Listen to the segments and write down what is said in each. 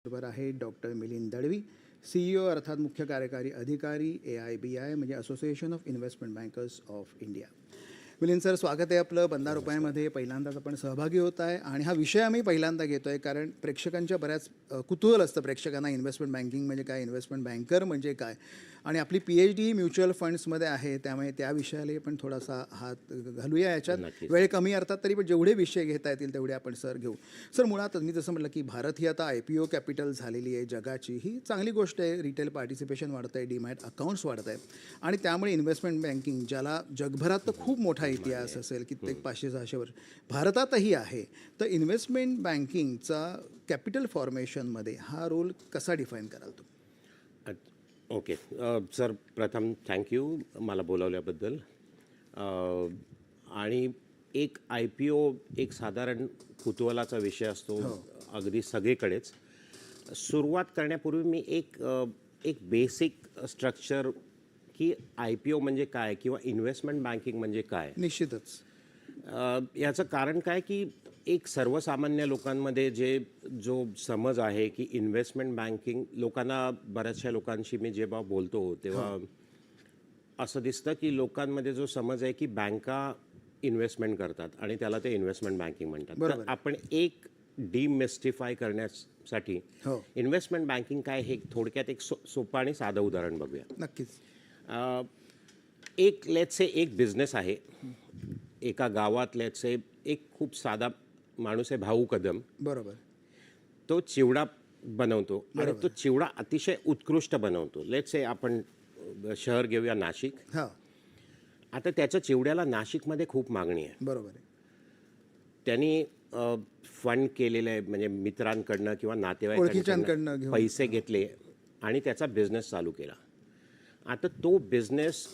बरोबर आहे doctor Milind Dalvi, CEO अर्थात मुख्य कार्यकारी अधिकारी AIBI म्हणजे association of investment bankers of India. Milind sir, स्वागत आहे आपलं बंदा रुपयामध्ये. पहिल्यांदाच आपण सहभागी होत आहे आणि हा विषय आम्ही पहिल्यांदा घेतो आहे कारण प्रेक्षकांच्या बऱ्याच कुतूहल असतं प्रेक्षकांना इन्व्हेस्टमेंट बँकिंग म्हणजे काय, इन्व्हेस्टमेंट बँकर म्हणजे काय. आणि आपली PhD म्युच्युअल फंड्समध्ये आहे, त्यामुळे त्या विषयाला पण थोडासा हात घालूया याच्यात. वेळ कमी अर्थात, तरी पण जेवढे विषय घेता येतील तेवढे आपण सर घेऊ. सर, मुळात मी जसं म्हटलं की भारत ही आता IPO कॅपिटल झालेली आहे जगाची. ही चांगली गोष्ट आहे. रिटेल पार्टिसिपेशन वाढतं आहे, डीमॅट अकाउंट्स वाढत आहे आणि त्यामुळे इन्व्हेस्टमेंट बँकिंग ज्याला जगभरात तर खूप मोठा इतिहास असेल, कित्येक 500-600 वर्ष भारतातही आहे. तर इन्व्हेस्टमेंट बँकिंगचा कॅपिटल फॉर्मेशनमध्ये हा रोल कसा डिफाईन कराल तुम्ही? ओके सर, प्रथम थँक्यू मला बोलावल्याबद्दल. आणि एक IPO एक साधारण कुतूहलाचा विषय असतो अगदी सगळीकडेच. सुरुवात करण्यापूर्वी मी एक बेसिक स्ट्रक्चर की IPO म्हणजे काय किंवा इन्व्हेस्टमेंट बँकिंग म्हणजे काय. निश्चितच याचं कारण काय की एक सर्वसामान्य लोकांमध्ये जो समज आहे की इन्व्हेस्टमेंट बँकिंग, लोकांना बऱ्याचशा लोकांशी मी जेव्हा बोलतो तेव्हा असं दिसतं की लोकांमध्ये जो समज आहे की बँका इन्व्हेस्टमेंट करतात आणि त्याला ते इन्व्हेस्टमेंट बँकिंग म्हणतात. तर आपण एक डिमिस्टिफाय करण्यासाठी इन्व्हेस्टमेंट बँकिंग काय हे थोडक्यात एक सोपं आणि साधं उदाहरण बघूया. नक्कीच. एक लेट्स से एक बिझनेस आहे एका गावात. लेट्स से एक खूप साधा माणूस आहे, भाऊ कदम. बरोबर. तो चिवडा बनवतो आणि तो चिवडा अतिशय उत्कृष्ट बनवतो. लेट्स से आपण शहर घेऊया नाशिक. आता त्याच्या चिवड्याला नाशिकमध्ये खूप मागणी आहे. बरोबर आहे. त्यांनी फंड केलेलं आहे, म्हणजे मित्रांकडनं किंवा नातेवाईकांकडनं पैसे घेतले आणि त्याचा बिझनेस चालू केला. आता तो बिझनेस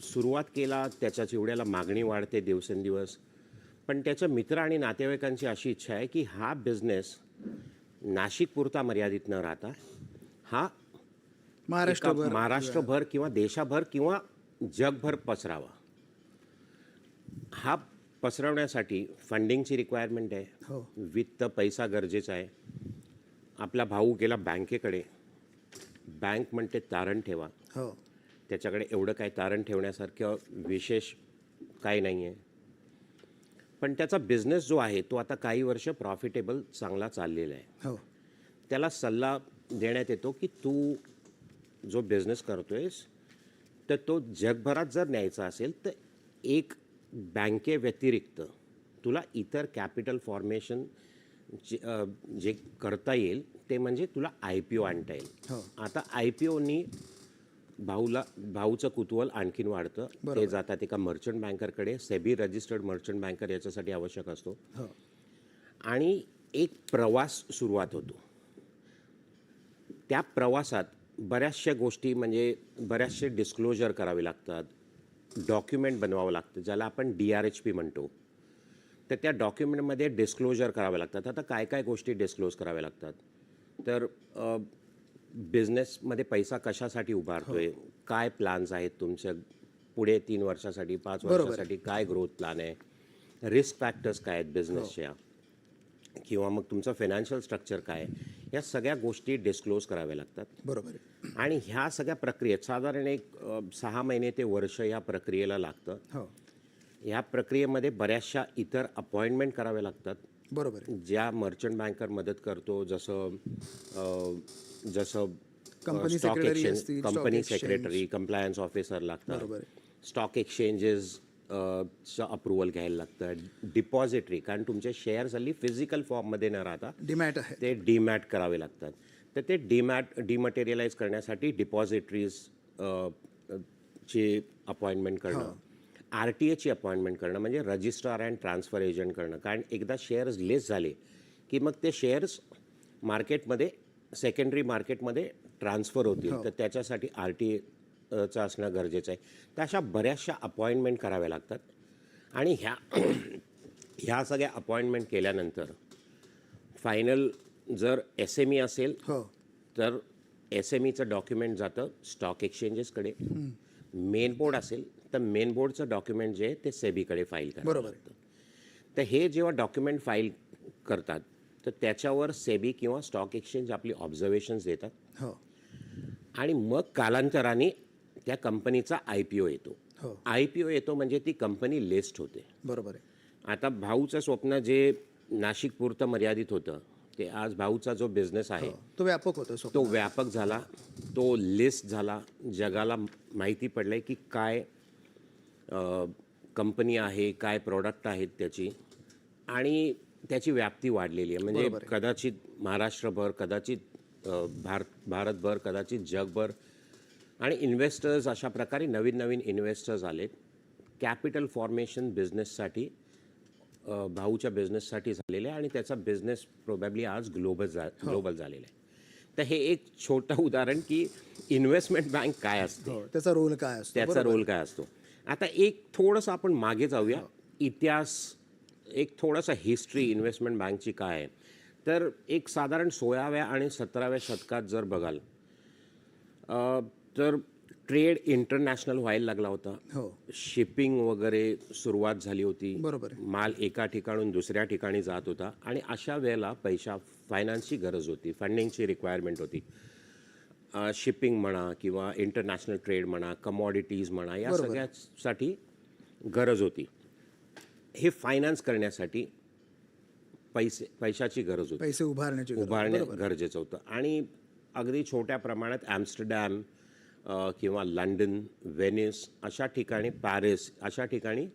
सुरुवात केला, त्याच्या चिवड्याला मागणी वाढते दिवसेंदिवस. पण त्याच्या मित्र आणि नातेवाईकांची अशी इच्छा आहे की हा बिझनेस नाशिकपुरता मर्यादित न राहता हा महाराष्ट्रभर किंवा देशाभर किंवा जगभर पसरावा. हा पसरवण्यासाठी फंडिंगची रिक्वायरमेंट आहे, वित्त पैसा गरजेचा आहे. आपला भाऊ गेला बँकेकडे, बँक म्हणते तारण ठेवा. त्याच्याकडे एवढं काही तारण ठेवण्यासारखं विशेष काही नाही आहे. पण त्याचा बिझनेस जो आहे तो आता काही वर्ष प्रॉफिटेबल चांगला चाललेला आहे. त्याला सल्ला देण्यात येतो की तू जो बिझनेस करतोयस तर तो जगभरात जर न्यायचा असेल तर एक बँकेव्यतिरिक्त तुला इतर कॅपिटल फॉर्मेशन जे करता येईल ते म्हणजे तुला IPO आणता येईल. आता IPOनी भाऊचं कुतूहल आणखीन वाढतं. ते जातात एका मर्चंट बँकरकडे. सेबी रजिस्टर्ड मर्चंट बँकर याच्यासाठी आवश्यक असतो आणि एक प्रवास सुरुवात होतो. त्या प्रवासात बऱ्याचशा गोष्टी म्हणजे बऱ्याचशे डिस्क्लोजर करावे लागतात, डॉक्युमेंट बनवावं लागतं ज्याला आपण DRHP म्हणतो. तर त्या डॉक्युमेंटमध्ये डिस्क्लोजर करावे लागतात. आता काय काय गोष्टी डिस्क्लोज कराव्या लागतात तर बिझनेसमध्ये पैसा कशासाठी उभारतोय, काय प्लॅन्स आहेत तुमच्या पुढे 3 वर्षासाठी 5 वर्षासाठी, काय ग्रोथ प्लॅन आहे, रिस्क फॅक्टर्स काय आहेत बिझनेसच्या, किंवा मग तुमचं फायनान्शियल स्ट्रक्चर काय आहे, या सगळ्या गोष्टी डिस्क्लोज कराव्या लागतात. बरोबर. आणि ह्या सगळ्या प्रक्रियेत साधारण एक 6 महिने ते वर्ष या प्रक्रियेला लागतं. ह्या प्रक्रियेमध्ये बऱ्याचशा इतर अपॉइंटमेंट कराव्या लागतात. बरोबर. ज्या मर्चंट बँकर मदत करतो, जसं कंपनी सेक्रेटरी, कंप्लायन्स ऑफिसर लागतात, स्टॉक एक्सचेंजेस अप्रुव्हल घ्यायला लागतं, डिपॉझिटरी, कारण तुमचे शेअर्स हल्ली फिजिकल फॉर्ममध्ये न राहता डीमॅट आहे, ते डीमॅट करावे लागतात. तर ते डिमटेरियलाइज करण्यासाठी डिपॉझिटरीज ची अपॉइंटमेंट करणं, RTA ची अपॉइंटमेंट करणं म्हणजे रजिस्ट्रार अँड ट्रान्सफर एजंट करणं. कारण एकदा शेअर्स लिस्ट झाले की मग ते शेअर्स मार्केटमध्ये सेकंडरी मार्केटमध्ये ट्रान्सफर होतील. तर त्याच्यासाठी RTA असणं गरजेचं आहे. तर अशा बऱ्याचशा अपॉइंटमेंट कराव्या लागतात. आणि ह्या सगळ्या अपॉइंटमेंट केल्यानंतर फायनल जर SME असेल तर SMEचं डॉक्युमेंट जातं स्टॉक एक्सचेंजेसकडे. मेन बोर्ड असेल तर मेन बोर्डचं डॉक्युमेंट जे आहे ते सेबीकडे फाईल करावं लागतं. तर हे जेव्हा डॉक्युमेंट फाईल करतात तर त्याच्यावर सेबी किंवा स्टॉक एक्सचेंज आपली ऑब्झर्वेशन्स देतात हो आणि मग कालांतराने त्या कंपनीचा IPO येतो. हो IPO येतो म्हणजे ती कंपनी लिस्ट होते. बरोबर आहे. आता भाऊचं स्वप्न जे नाशिकपुरतं मर्यादित होतं ते आज भाऊचा जो बिझनेस आहे तो व्यापक होतो तो व्यापक झाला, तो लिस्ट झाला, जगाला माहिती पडलंय की काय कंपनी आहे, काय प्रॉडक्ट आहेत त्याची, आणि त्याची व्याप्ती वाढलेली आहे. म्हणजे कदाचित महाराष्ट्रभर, कदाचित भारतभर, कदाचित जगभर, आणि इन्व्हेस्टर्स अशा प्रकारे नवीन नवीन इन्व्हेस्टर्स आलेत. कॅपिटल फॉर्मेशन बिझनेससाठी भाऊच्या बिझनेससाठी झालेलं आहे आणि त्याचा बिझनेस प्रोबॅबली आज ग्लोबल झालेला आहे. तर हे एक छोटं उदाहरण की इन्व्हेस्टमेंट बँक काय असते, त्याचा रोल काय असतो, त्याचा रोल काय असतो. आता एक थोडंसं आपण मागे जाऊया, इतिहास, एक थोडासा हिस्ट्री इन्व्हेस्टमेंट बँकची काय आहे. तर एक साधारण 16व्या आणि 17व्या शतकात जर बघाल तर ट्रेड इंटरनॅशनल व्हायला लागला होता. शिपिंग वगैरे सुरुवात झाली होती. बरोबर आहे. माल एका ठिकाणून दुसऱ्या ठिकाणी जात होता आणि अशा वेळेला फायनान्सची गरज होती, फंडिंगची रिक्वायरमेंट होती. शिपिंग म्हणा किंवा इंटरनॅशनल ट्रेड म्हणा, कमॉडिटीज म्हणा, या सगळ्यासाठी गरज होती. हे फायनान्स करण्यासाठी पैशाची गरज होती, पैसे उभारणे गरजेचं होतं. आणि अगदी छोट्या प्रमाणात ॲम्स्टरडॅम किंवा लंडन, व्हेनिस अशा ठिकाणी, पॅरिस अशा ठिकाणी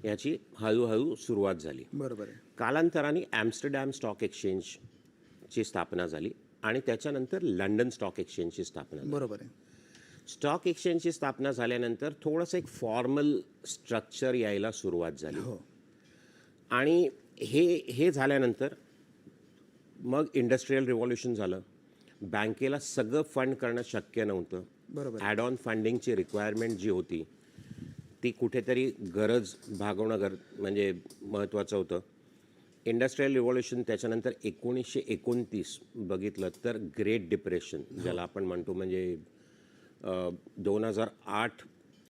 याची हळूहळू सुरुवात झाली. बरोबर आहे. कालांतराने ॲम्स्टरडॅम स्टॉक एक्सचेंजची स्थापना झाली आणि त्याच्यानंतर लंडन स्टॉक एक्सचेंजची स्थापना झाली. बरोबर आहे. स्टॉक एक्सचेंजची स्थापना झाल्यानंतर थोडंसं एक फॉर्मल स्ट्रक्चर यायला सुरुवात झाली. आणि हे झाल्यानंतर मग इंडस्ट्रियल रिव्हॉल्युशन झालं. बँकेला सगळं फंड करणं शक्य नव्हतं. ॲड ऑन फंडिंगची रिक्वायरमेंट जी होती ती कुठेतरी गरज भागवणं म्हणजे महत्त्वाचं होतं. इंडस्ट्रियल रिव्हॉल्युशन त्याच्यानंतर 1929 बघितलं तर ग्रेट डिप्रेशन ज्याला आपण म्हणतो, म्हणजे 2008